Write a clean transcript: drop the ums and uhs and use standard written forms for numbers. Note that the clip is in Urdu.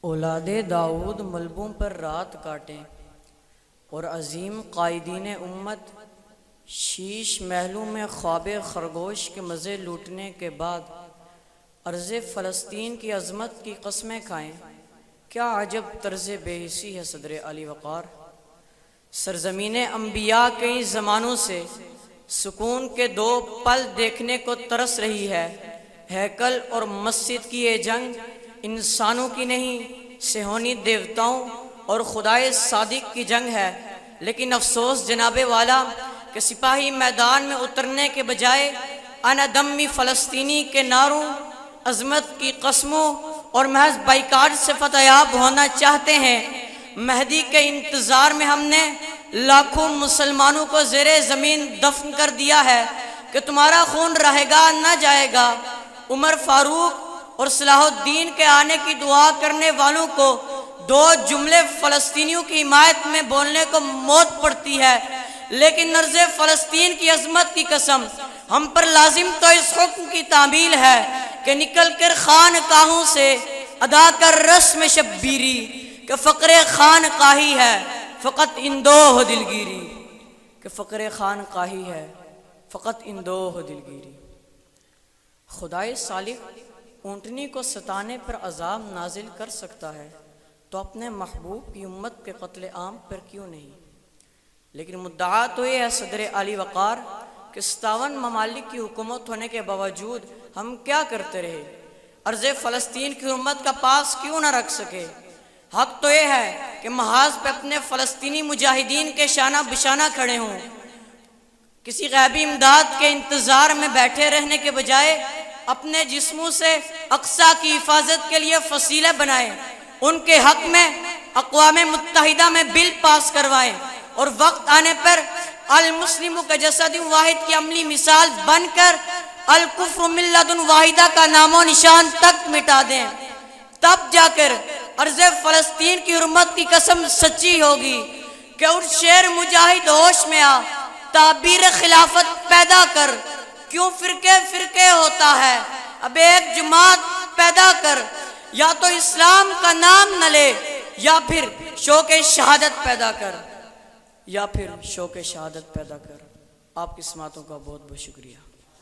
اولاد داؤد ملبوں پر رات کاٹیں اور عظیم قائدین امت شیش محلوں میں خواب خرگوش کے مزے لوٹنے کے بعد ارض فلسطین کی عظمت کی قسمیں کھائیں۔ کیا عجب طرز بے حسی ہے صدر علی وقار۔ سرزمین انبیاء کئی زمانوں سے سکون کے دو پل دیکھنے کو ترس رہی ہے۔ ہیکل اور مسجد کی یہ جنگ انسانوں کی نہیں، صہیونی دیوتاؤں اور خدائے صادق کی جنگ ہے۔ لیکن افسوس جناب والا کہ سپاہی میدان میں اترنے کے بجائے انا دمی فلسطینی کے نعروں، عظمت کی قسموں اور محض بائیکاٹ سے فتح یاب ہونا چاہتے ہیں۔ مہدی کے انتظار میں ہم نے لاکھوں مسلمانوں کو زیر زمین دفن کر دیا ہے کہ تمہارا خون رہے گا نہ جائے گا۔ عمر فاروق اور صلاح الدین کے آنے کی دعا کرنے والوں کو دو جملے فلسطینیوں کی حمایت میں بولنے کو موت پڑتی ہے، لیکن ارض فلسطین کی عظمت کی قسم ہم پر لازم تو اس حکم کی تعمیل ہے کہ نکل کر خانقاہوں سے ادا کر رسم شبیری، کہ فقر خانقاہی ہے فقط اندوہ دلگیری، کہ فقر خانقاہی ہے فقط اندوہ دلگیری۔ خدائے صالح اونٹنی کو ستانے پر عذاب نازل کر سکتا ہے تو اپنے محبوب کی امت کے قتل عام پر کیوں نہیں؟ لیکن مدعا تو یہ ہے صدر علی وقار کہ 57 ممالک کی حکومت ہونے کے باوجود ہم کیا کرتے رہے؟ ارض فلسطین کی امت کا پاس کیوں نہ رکھ سکے؟ حق تو یہ ہے کہ محاذ پہ اپنے فلسطینی مجاہدین کے شانہ بشانہ کھڑے ہوں، کسی غیبی امداد کے انتظار میں بیٹھے رہنے کے بجائے اپنے جسموں سے اقصی کی حفاظت کے لیے فصیلے بنائیں، ان کے حق میں اقوام متحدہ میں بل پاس کروائیں اور وقت آنے پر المسلم کا جسد واحد کی عملی مثال بن کر الکفر ملت واحدہ کا نام و نشان تک مٹا دیں۔ تب جا کر ارض فلسطین کی حرمت کی قسم سچی ہوگی کہ اٹھ شیر مجاہد ہوش میں آ، تعبیر خلافت پیدا کر، کیوں فرقے فرقے ہوتا ہے، اب ایک جماعت پیدا کر، یا تو اسلام کا نام نہ لے یا پھر شوق شہادت پیدا کر، یا پھر شوق شہادت پیدا کر۔ آپ کی سماعتوں کا بہت بہت شکریہ۔